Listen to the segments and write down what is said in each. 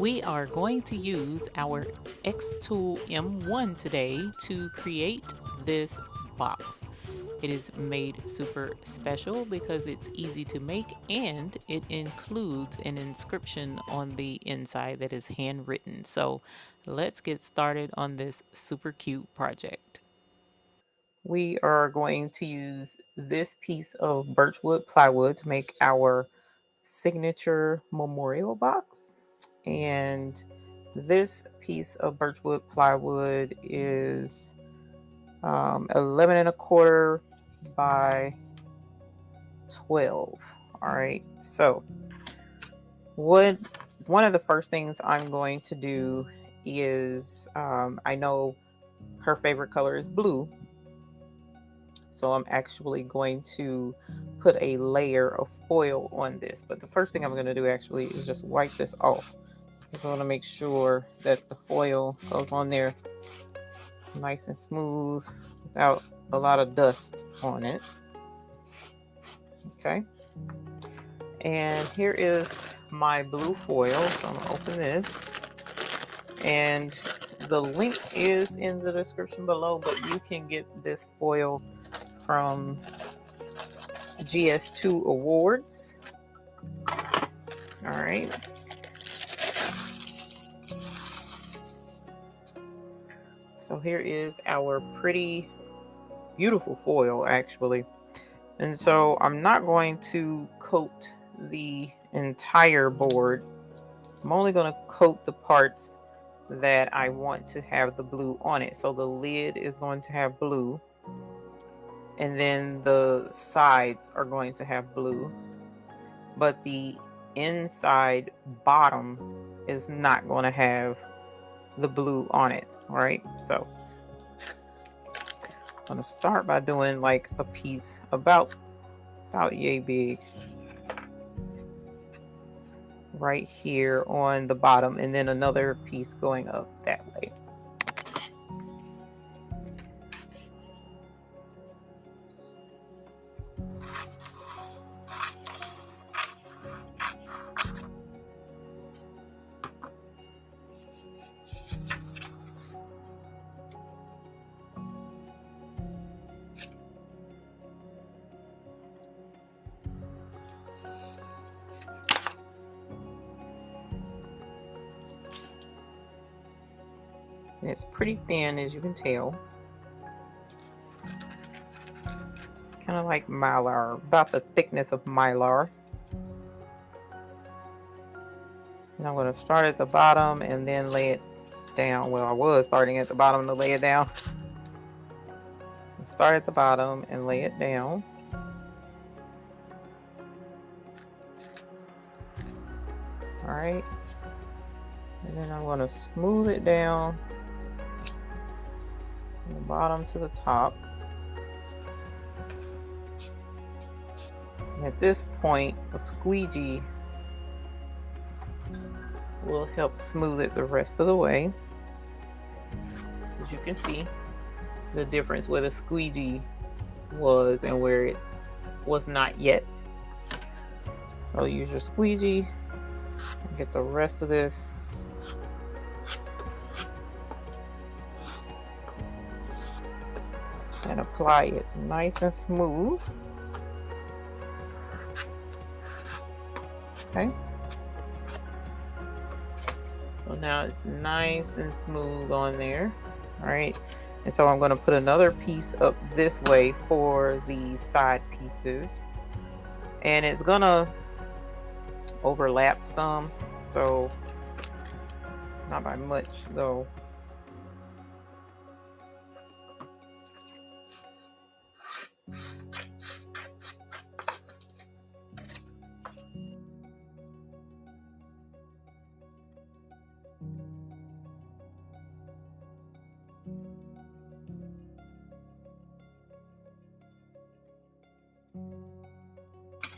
We are going to use our XTool M1 today to create this box. It is made super special because it's easy to make and it includes an inscription on the inside that is handwritten. So let's get started on this super cute project. We are going to use this piece of birchwood plywood to make our signature memorial box. And this piece of birchwood plywood is 11 and a quarter by 12. All right. So what one of the first things I'm going to do is I know her favorite color is blue. So I'm actually going to put a layer of foil on this. But the first thing I'm going to do actually is just wipe this off. So I want to make sure that the foil goes on there nice and smooth without a lot of dust on it. Okay. And here is my blue foil. So I'm going to open this. And the link is in the description below, but you can get this foil from GS2 Awards. All right. So here is our pretty, beautiful foil, actually. And so I'm not going to coat the entire board. I'm only going to coat the parts that I want to have the blue on it. So the lid is going to have blue. And then the sides are going to have blue. But the inside bottom is not going to have the blue on it. All right. So I'm going to start by doing like a piece about yay big right here on the bottom, and then another piece going up that way. And it's pretty thin, as you can tell. Kind of like mylar, about the thickness of mylar. And I'm going to start at the bottom and then lay it down. Well, I was starting at the bottom to lay it down. Start at the bottom and lay it down. All right. And then I'm going to smooth it down from the bottom to the top. And at this point, a squeegee will help smooth it the rest of the way. As you can see, the difference where the squeegee was and where it was not yet. So use your squeegee and get the rest of this and apply it nice and smooth. Okay. So now it's nice and smooth on there. All right. And so I'm going to put another piece up this way for the side pieces. And it's going to overlap some. So not by much though.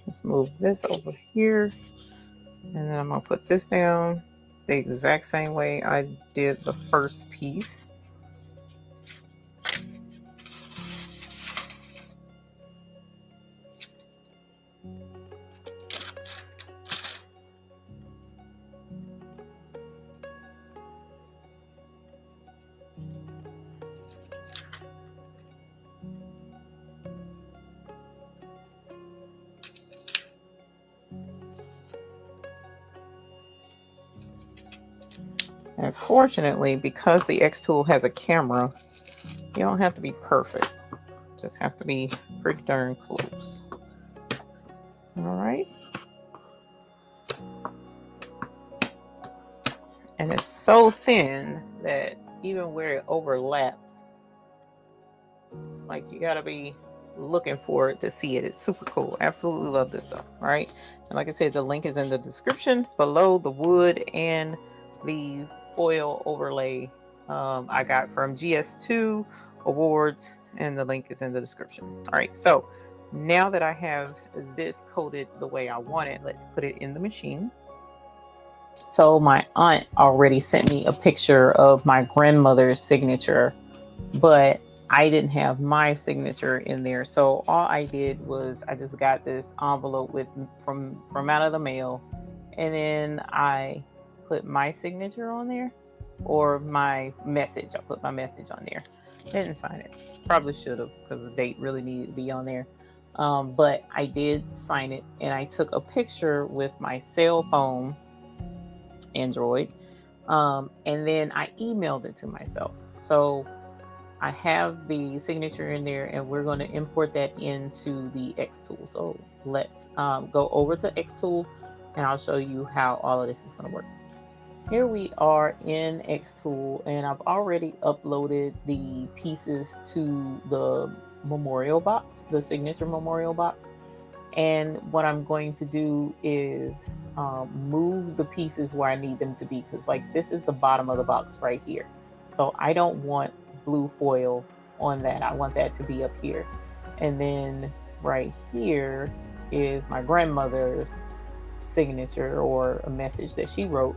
Let's move this over here. And then I'm going to put this down the exact same way I did the first piece. And fortunately, because the XTool has a camera, you don't have to be perfect. Just have to be pretty darn close. All right. And it's so thin that even where it overlaps, it's like you gotta be looking for it to see it. It's super cool. Absolutely love this stuff. All right. And like I said, the link is in the description below. The wood and the foil overlay I got from GS2 Awards, and the link is in the description. All right. So now that I have this coated the way I want it, let's put it in the machine. So my aunt already sent me a picture of my grandmother's signature, but I didn't have my signature in there. So all I did was I just got this envelope with from out of the mail, and then I put my signature on there, or my message. I put my message on there. Didn't sign it. Probably should have, because the date really needed to be on there. But I did sign it, and I took a picture with my cell phone, Android, and then I emailed it to myself. So I have the signature in there, and we're going to import that into the XTool. So let's go over to XTool, and I'll show you how all of this is going to work. Here we are in XTool, and I've already uploaded the pieces to the memorial box, the signature memorial box. And what I'm going to do is move the pieces where I need them to be, because like this is the bottom of the box right here. So I don't want blue foil on that. I want that to be up here. And then right here is my grandmother's signature, or a message that she wrote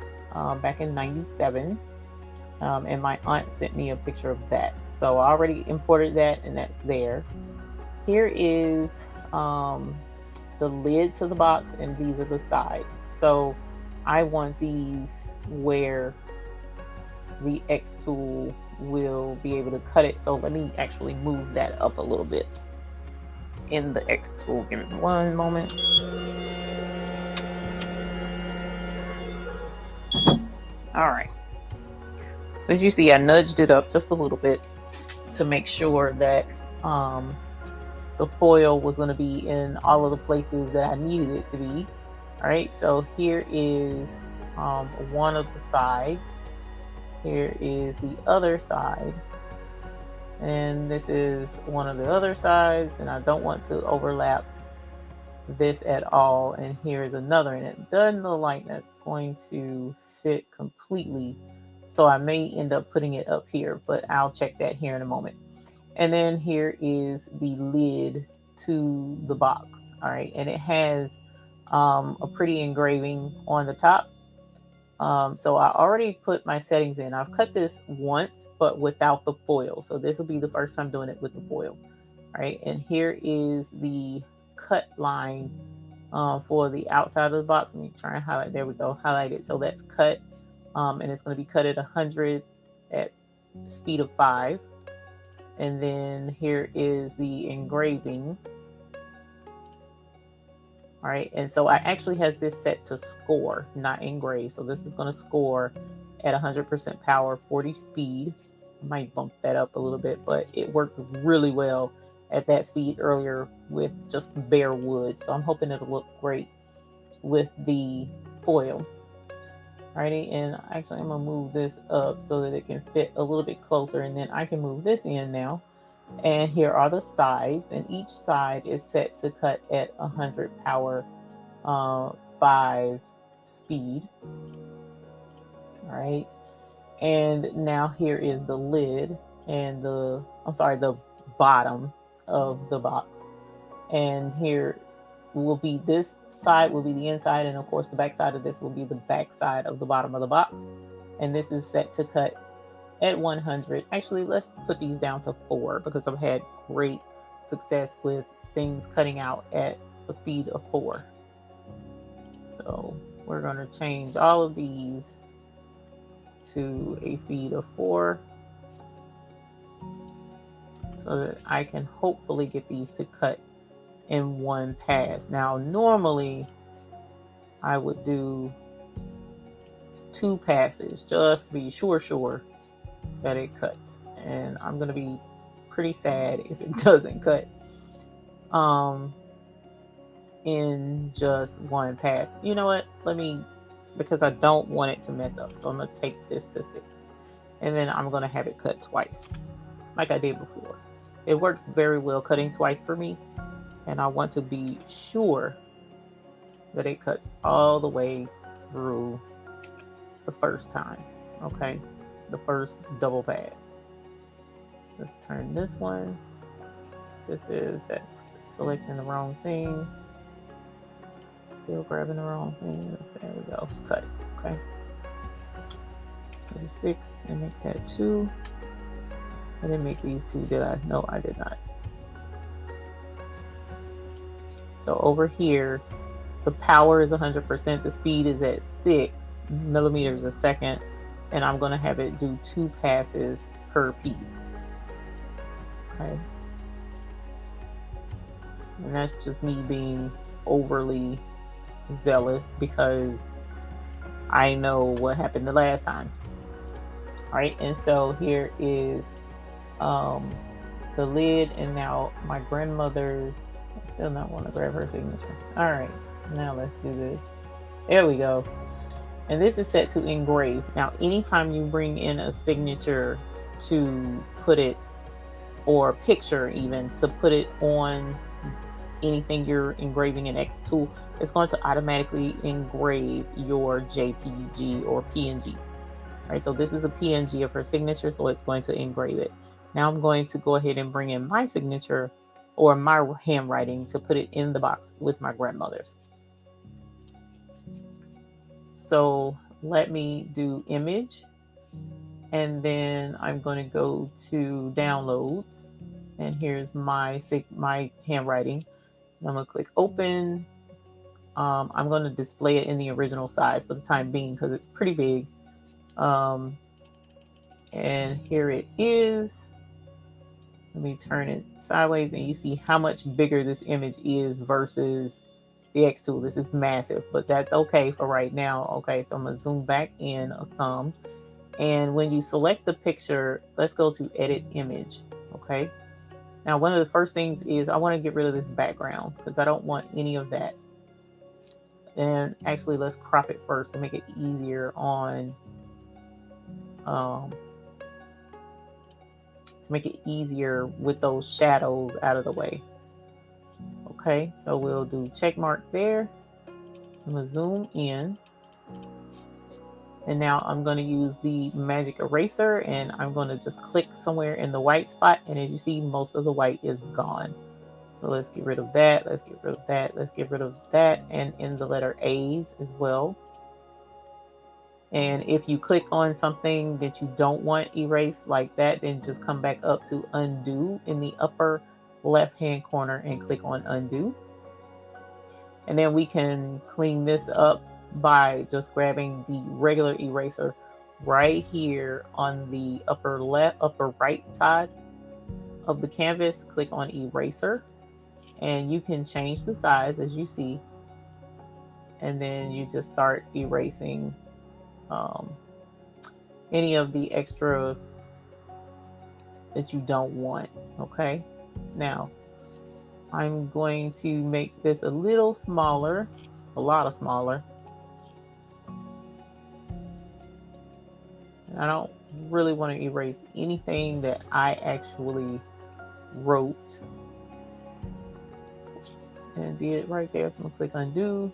back in '97. And my aunt sent me a picture of that. So I already imported that, and that's there. Here is the lid to the box, and these are the sides. So I want these where the XTool will be able to cut it. So let me actually move that up a little bit in the XTool. Give me one moment. All right. So as you see, I nudged it up just a little bit to make sure that the foil was going to be in all of the places that I needed it to be. All right, so here is one of the sides. Here is the other side. And this is one of the other sides, and I don't want to overlap this at all. And here is another, and it doesn't look like that's going to fit completely. So I may end up putting it up here, but I'll check that here in a moment. And then here is the lid to the box. All right. And it has a pretty engraving on the top. So I already put my settings in. I've cut this once, but without the foil. So this will be the first time doing it with the foil. All right. And here is the cut line for the outside of the box. Let me try and highlight. There we go. Highlight it. So that's cut. And it's going to be cut at 100 at speed of 5. And then here is the engraving. All right. And so I actually has this set to score, not engrave. So this is going to score at 100% power, 40 speed. I might bump that up a little bit, but it worked really well at that speed earlier with just bare wood. So I'm hoping it'll look great with the foil. Alrighty, and actually I'm gonna move this up so that it can fit a little bit closer, and then I can move this in now. And here are the sides, and each side is set to cut at 100 power, 5 speed. All right, and now here is the lid and the bottom of the box, and here will be, this side will be the inside, and of course the back side of this will be the back side of the bottom of the box. And this is set to cut at 100. Actually, let's put these down to 4, because I've had great success with things cutting out at a speed of 4. So we're going to change all of these to a speed of 4 so that I can hopefully get these to cut in one pass. Now, normally I would do 2 passes just to be sure that it cuts. And I'm gonna be pretty sad if it doesn't cut in just 1 pass. You know what? Because I don't want it to mess up. So I'm gonna take this to 6. And then I'm gonna have it cut twice, like I did before. It works very well cutting twice for me. And I want to be sure that it cuts all the way through the first time. Okay, the first double pass. Let's turn this one. That's selecting the wrong thing. Still grabbing the wrong thing. There we go. Cut. Okay. Let's go to 6 and make that 2. I didn't make these 2, did I? No, I did not. So over here, the power is 100%. The speed is at 6 millimeters a second. And I'm going to have it do 2 passes per piece. Okay. And that's just me being overly zealous because I know what happened the last time. All right. And so here is the lid. And now my grandmother's, I still not want to grab her signature. All right. Now let's do this. There we go. And this is set to engrave. Now, anytime you bring in a signature to put it, or a picture even, to put it on anything you're engraving in XTool, it's going to automatically engrave your JPG or PNG. All right, so this is a PNG of her signature, so it's going to engrave it. Now I'm going to go ahead and bring in my signature or my handwriting to put it in the box with my grandmother's. So let me do image, and then I'm going to go to downloads, and here's my handwriting. I'm going to click open. I'm going to display it in the original size for the time being because it's pretty big. And here it is. Let me turn it sideways, and you see how much bigger this image is versus the XTool. This is massive, but that's okay for right now. Okay, so I'm going to zoom back in some. And when you select the picture, let's go to edit image. Okay. Now, one of the first things is I want to get rid of this background because I don't want any of that. And actually, let's crop it first to make it easier on, with those shadows out of the way. Okay, so we'll do check mark there. I'm going to zoom in. And now I'm going to use the magic eraser, and I'm going to just click somewhere in the white spot. And as you see, most of the white is gone. So let's get rid of that. Let's get rid of that. Let's get rid of that. And in the letter A's as well. And if you click on something that you don't want erased like that, then just come back up to undo in the upper left-hand corner and click on undo. And then we can clean this up by just grabbing the regular eraser right here on the upper right side of the canvas. Click on eraser, and you can change the size as you see. And then you just start erasing any of the extra that you don't want. Okay, now I'm going to make this a little smaller, a lot smaller. I don't really want to erase anything that I actually wrote. And did it right there. So I'm going to click undo.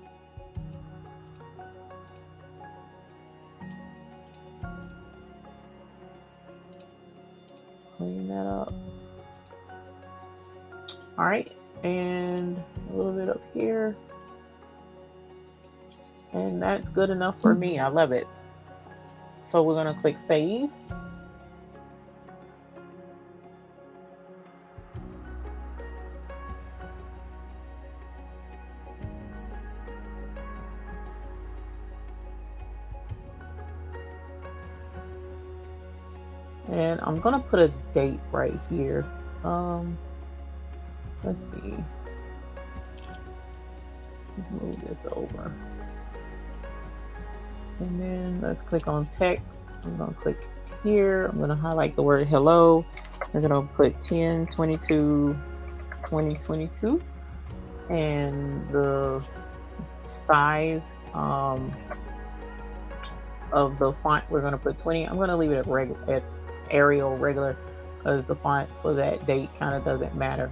Clean that up. All right. And a little bit up here. And that's good enough for me. I love it. So we're going to click save. And I'm going to put a date right here. Let's see. Let's move this over. And then let's click on text. I'm going to click here. I'm going to highlight the word hello. We're going to put 10/22/2022. And the size of the font, we're going to put 20. I'm going to leave it at Arial regular because the font for that date kind of doesn't matter.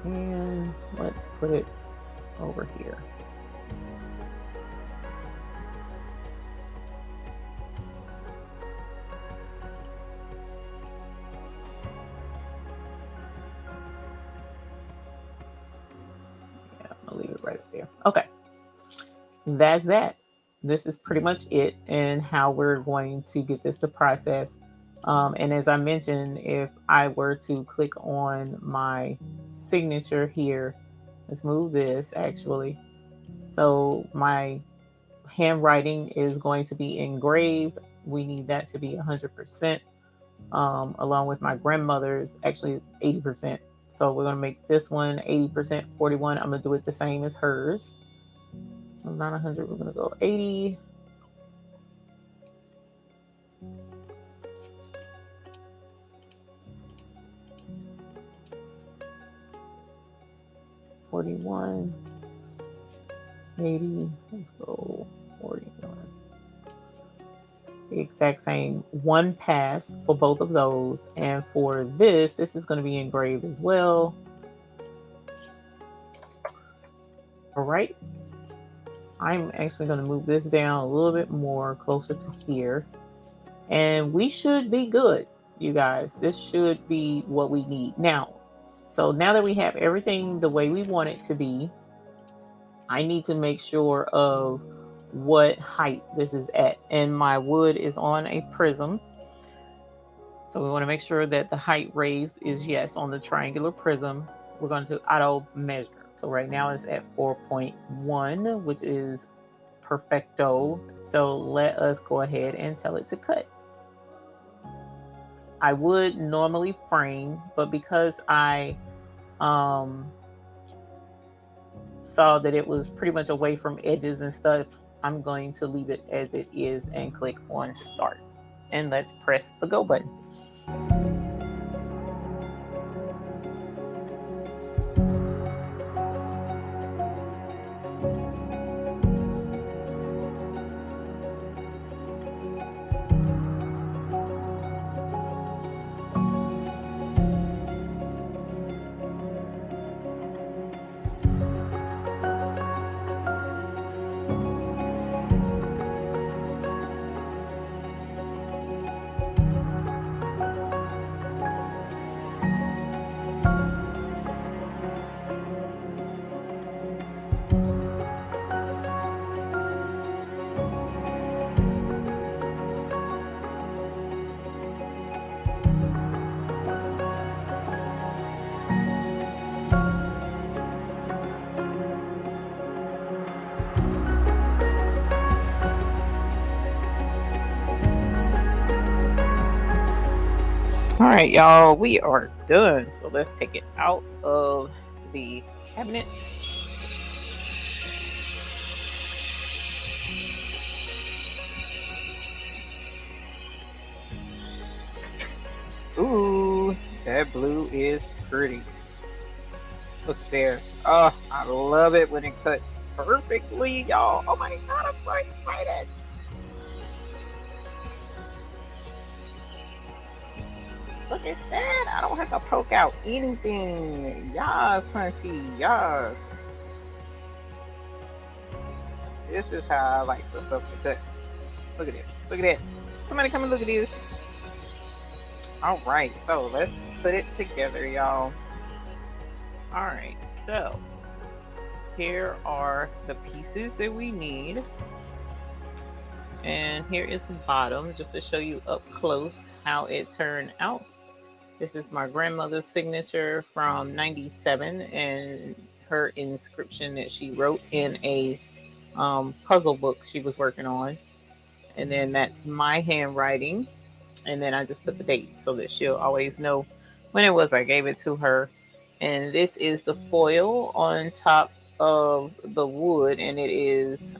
And let's put it over here. Yeah, I'll leave it right up there. Okay, that's that. This is pretty much it and how we're going to get this to process. And as I mentioned, if I were to click on my signature here, let's move this actually. So my handwriting is going to be engraved. We need that to be 100%, along with my grandmother's, actually 80%. So we're going to make this one 80%, 41. I'm going to do it the same as hers. So not 100, we're going to go 80. $41, $80, let's go $41. The exact same, one pass for both of those. And for this is going to be engraved as well. All right. I'm actually going to move this down a little bit more closer to here. And we should be good, you guys. This should be what we need. Now that we have everything the way we want it to be, I need to make sure of what height this is at. And my wood is on a prism. So we want to make sure that the height raised is yes on the triangular prism. We're going to auto measure. So right now it's at 4.1, which is perfecto. So let us go ahead and tell it to cut. I would normally frame, but because I saw that it was pretty much away from edges and stuff, I'm going to leave it as it is and click on start. And let's press the go button. All right, y'all, we are done. So let's take it out of the cabinet. Ooh, that blue is pretty. Look there. Oh, I love it when it cuts perfectly, y'all. Oh my God, I'm so excited. Look at that. I don't have to poke out anything. Yes, hunty. Yes. This is how I like the stuff to cut. Look at it. Look at that. Somebody come and look at this. All right. So let's put it together, y'all. All right. So here are the pieces that we need. And here is the bottom, just to show you up close how it turned out. This is my grandmother's signature from '97 and her inscription that she wrote in a puzzle book she was working on. And then that's my handwriting. And then I just put the date so that she'll always know when it was I gave it to her. And this is the foil on top of the wood, and it is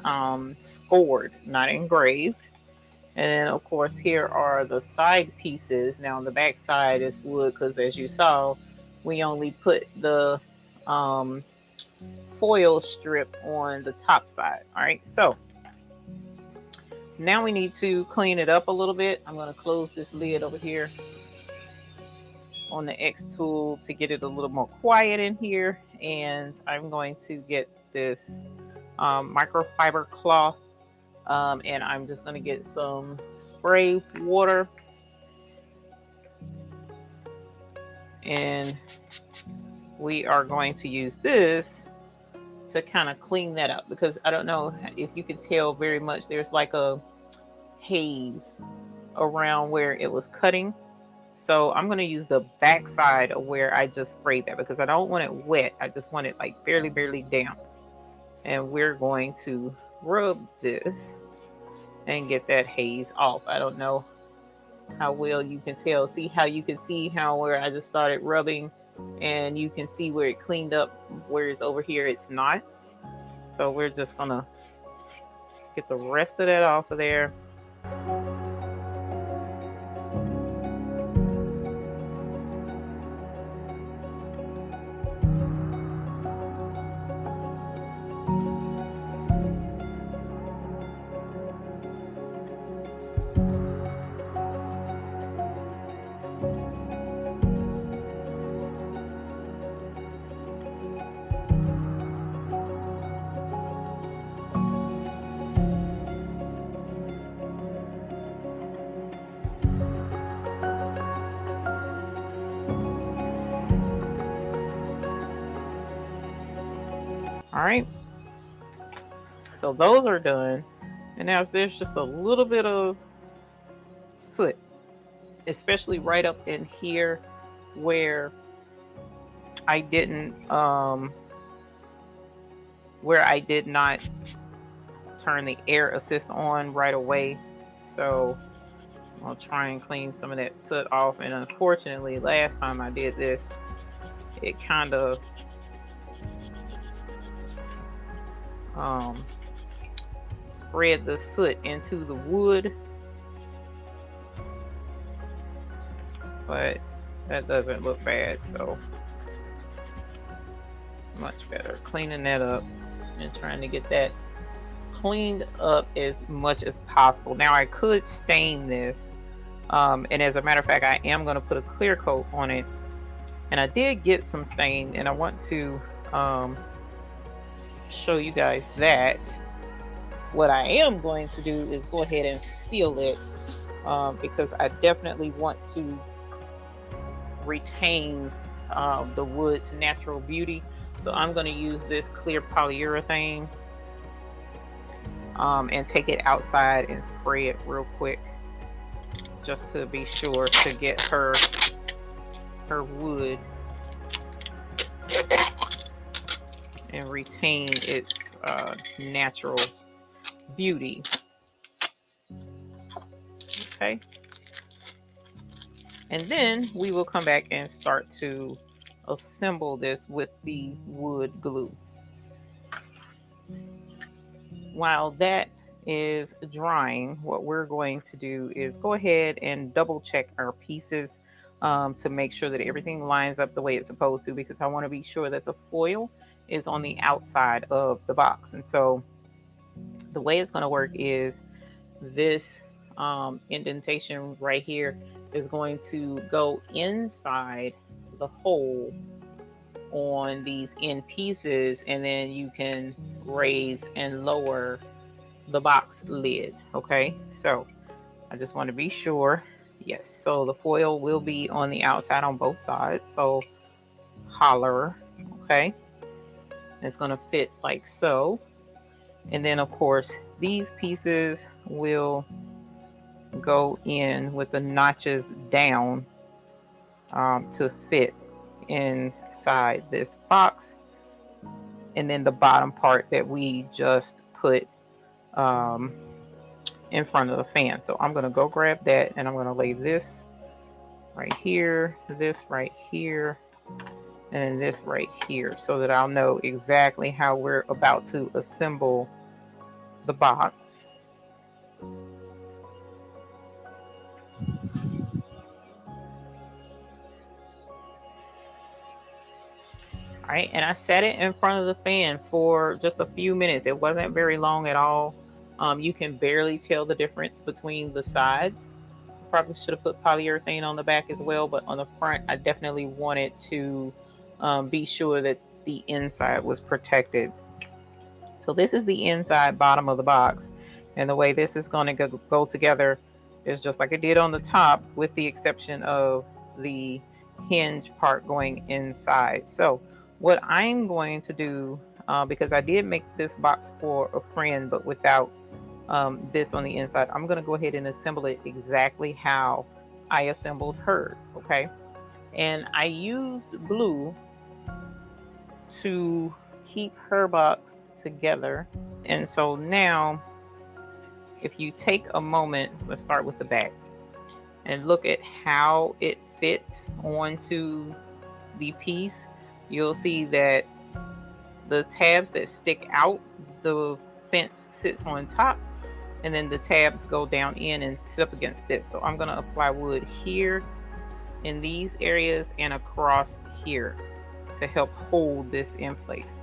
scored, not engraved. And then, of course, here are the side pieces. Now, the back side is wood because, as you saw, we only put the um, foil strip on the top side. All right, so now we need to clean it up a little bit. I'm going to close this lid over here on the XTool to get it a little more quiet in here. And I'm going to get this microfiber cloth, and I'm just going to get some spray water, and we are going to use this to kind of clean that up, because I don't know if you can tell very much, there's like a haze around where it was cutting. So I'm going to use the back side of where I just sprayed that, because I don't want it wet. I just want it like barely damp. And we're going to rub this and get that haze off. I don't know how well you can tell. See how you can see how where I just started rubbing, and you can see where it cleaned up, whereas over here it's not. So we're just gonna get the rest of that off of there. All right, so those are done, and now there's just a little bit of soot, especially right up in here where I didn't where I did not turn the air assist on right away. So I'll try and clean some of that soot off. And unfortunately, last time I did this, it kind of spread the soot into the wood, but that doesn't look bad, so it's much better cleaning that up and trying to get that cleaned up as much as possible. Now I could stain this, and as a matter of fact, I am going to put a clear coat on it, and I did get some stain, and I want to show you guys that. What I am going to do is go ahead and seal it, because I definitely want to retain the wood's natural beauty. So I'm going to use this clear polyurethane and take it outside and spray it real quick, just to be sure to get her wood and retain its natural beauty. Okay, and then we will come back and start to assemble this with the wood glue. While that is drying, what we're going to do is go ahead and double check our pieces to make sure that everything lines up the way it's supposed to, because I want to be sure that the foil is on the outside of the box. And so the way it's going to work is this indentation right here is going to go inside the hole on these end pieces, and then you can raise and lower the box lid. Okay, so I just want to be sure. Yes, so the foil will be on the outside on both sides, so holler. Okay, it's going to fit like so. And then of course these pieces will go in with the notches down to fit inside this box, and then the bottom part that we just put in front of the fan. So I'm going to go grab that, and I'm going to lay this right here, this right here, and then this right here, so that I'll know exactly how we're about to assemble the box. All right, and I set it in front of the fan for just a few minutes. It wasn't very long at all. You can barely tell the difference between the sides. Probably should have put polyurethane on the back as well, but on the front, I definitely wanted to be sure that the inside was protected. So this is the inside bottom of the box, and the way this is going to go together is just like it did on the top, with the exception of the hinge part going inside. So what I'm going to do, because I did make this box for a friend but without this on the inside, I'm going to go ahead and assemble it exactly how I assembled hers. Okay, and I used glue to keep her box together. And so now, if you take a moment, let's start with the back and look at how it fits onto the piece. You'll see that the tabs that stick out, the fence sits on top, and then the tabs go down in and sit up against this. So I'm going to apply wood here in these areas and across here to help hold this in place.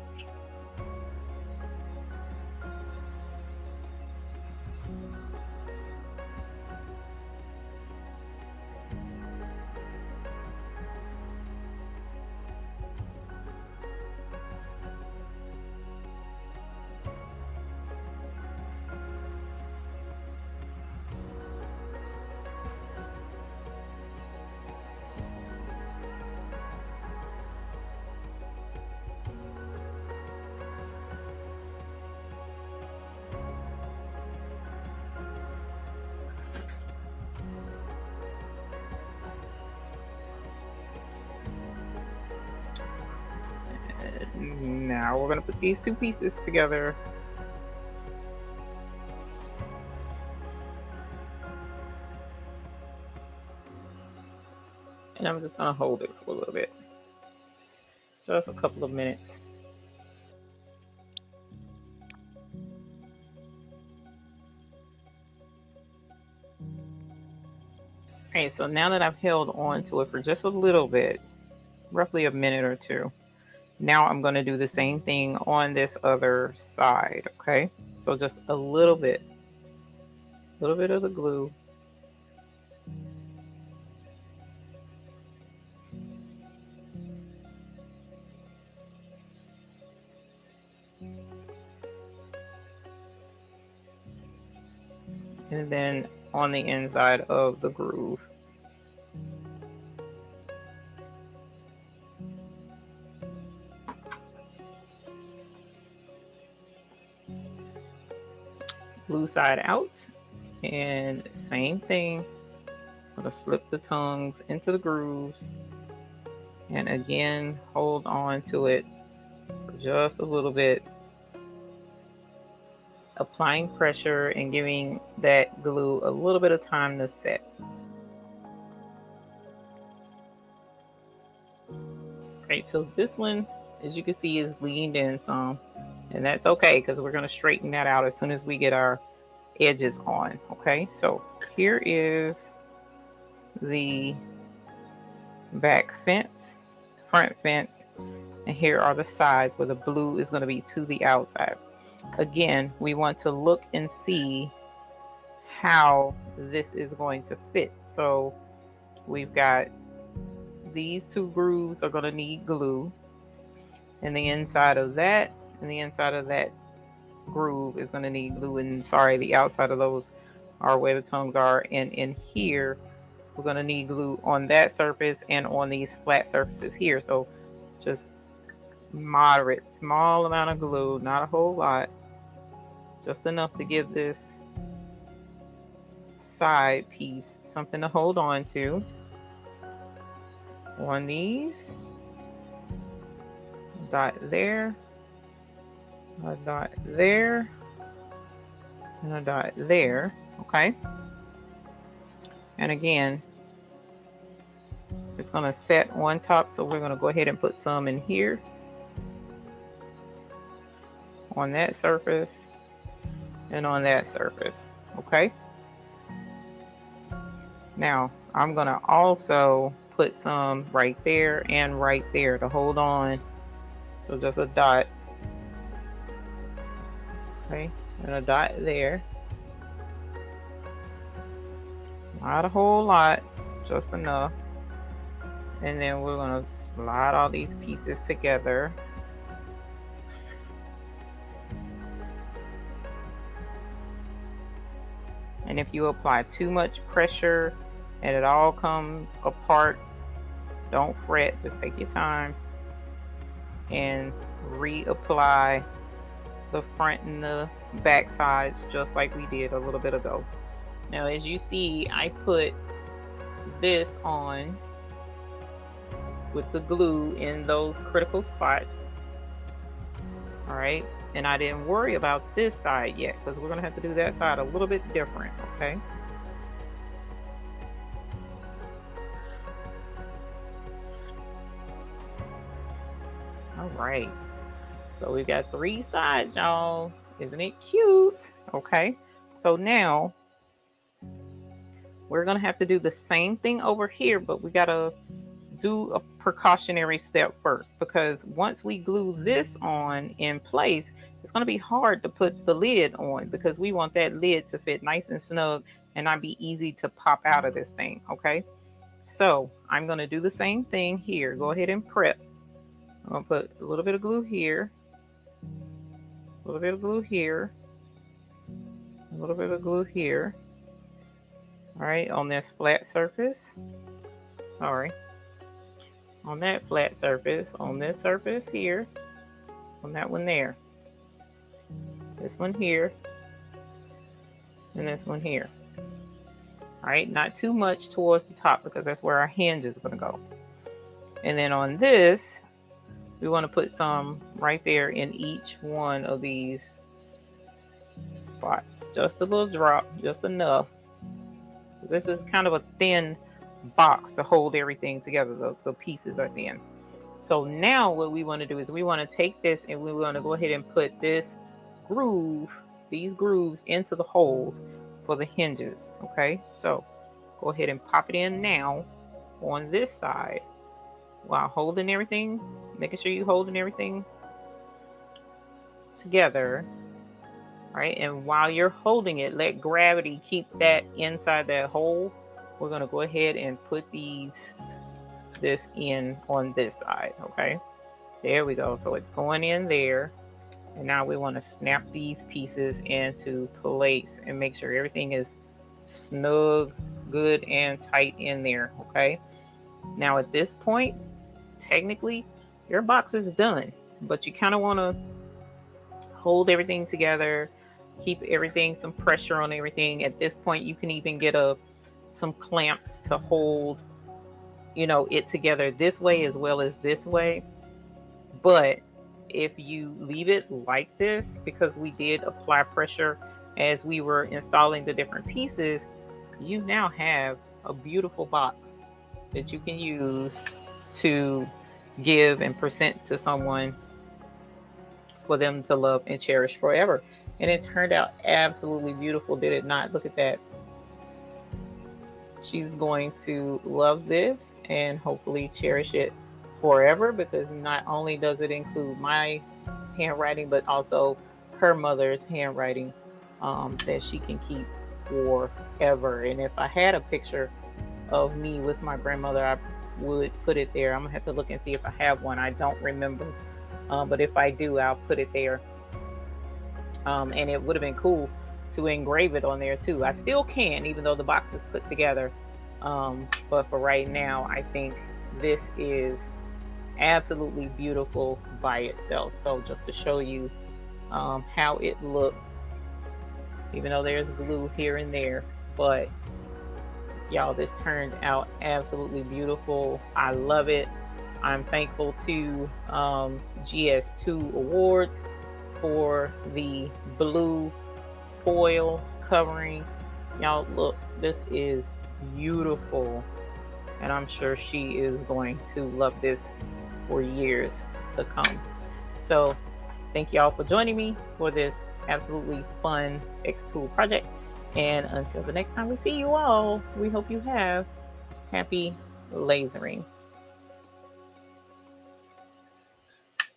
Now we're going to put these two pieces together. And I'm just going to hold it for a little bit. Just a couple of minutes. Okay, so now that I've held on to it for just a little bit, roughly a minute or two, now I'm going to do the same thing on this other side. Okay, so just a little bit of the glue. And then on the inside of the groove. Glue side out, and same thing. I'm gonna slip the tongues into the grooves, and again hold on to it for just a little bit, applying pressure and giving that glue a little bit of time to set. Right, so this one, as you can see, is leaned in some, and that's okay because we're going to straighten that out as soon as we get our edges on. Okay, so here is the back fence, front fence, and here are the sides where the blue is going to be to the outside. Again, we want to look and see how this is going to fit. So we've got these two grooves are going to need glue, and the inside of that and the inside of that groove is going to need glue, and sorry, the outside of those are where the tongues are, and in here we're going to need glue on that surface and on these flat surfaces here. So just moderate, small amount of glue, not a whole lot, just enough to give this side piece something to hold on to. On these, dot there, a dot there, and a dot there. Okay, and again, It's going to set on top, so we're going to go ahead and put some in here on that surface and on that surface. Okay, now I'm going to also put some right there and right there to hold on, so just a dot. Okay, and a dot there, not a whole lot, just enough. And then we're going to slide all these pieces together. And if you apply too much pressure and it all comes apart, don't fret, just take your time and reapply the front and the back sides just like we did a little bit ago. Now, as you see, I put this on with the glue in those critical spots. All right, and I didn't worry about this side yet because we're gonna have to do that side a little bit different. Okay, all right, so we've got 3 sides, y'all. Isn't it cute? Okay, so now we're gonna have to do the same thing over here, but we gotta do a precautionary step first, because once we glue this on in place, it's going to be hard to put the lid on because we want that lid to fit nice and snug and not be easy to pop out of this thing. Okay, so I'm going to do the same thing here. Go ahead and prep. I'm going to put a little bit of glue here, a little bit of glue here, a little bit of glue here. All right, on this flat surface, sorry, on that flat surface, on this surface here, on that one there, this one here, and this one here. All right, not too much towards the top because that's where our hinge is going to go. And then on this, we want to put some right there in each one of these spots. Just a little drop, just enough. This is kind of a thin box to hold everything together. The pieces are thin. So now what we want to do is we want to take this and we want to go ahead and put this groove, these grooves into the holes for the hinges. Okay, so go ahead and pop it in now on this side while holding everything, making sure you're holding everything together. All right, and while you're holding it, let gravity keep that inside that hole. We're going to go ahead and put this in on this side. Okay, there we go. So it's going in there, and now we want to snap these pieces into place and make sure everything is snug, good and tight in there. Okay, now at this point, technically your box is done, but you kind of want to hold everything together, keep everything, some pressure on everything. At this point, you can even get some clamps to hold, it together this way as well as this way. But if you leave it like this, because we did apply pressure as we were installing the different pieces, you now have a beautiful box that you can use to give and present to someone for them to love and cherish forever. And it turned out absolutely beautiful, did it not? Look at that. She's going to love this and hopefully cherish it forever, because not only does it include my handwriting, but also her mother's handwriting that she can keep forever. And if I had a picture of me with my grandmother, I would put it there. I'm gonna have to look and see if I have one. I don't remember, but if I do, I'll put it there. And it would have been cool to engrave it on there too. I still can, even though the box is put together. But for right now, I think this is absolutely beautiful by itself. So just to show you how it looks, even though there's glue here and there, but y'all, this turned out absolutely beautiful. I love it. I'm thankful to GS2 Awards for the blue foil covering. Y'all look, this is beautiful. and I'm sure she is going to love this for years to come. So thank y'all for joining me for this absolutely fun XTool project. And until the next time we see you all, we hope you have happy lasering.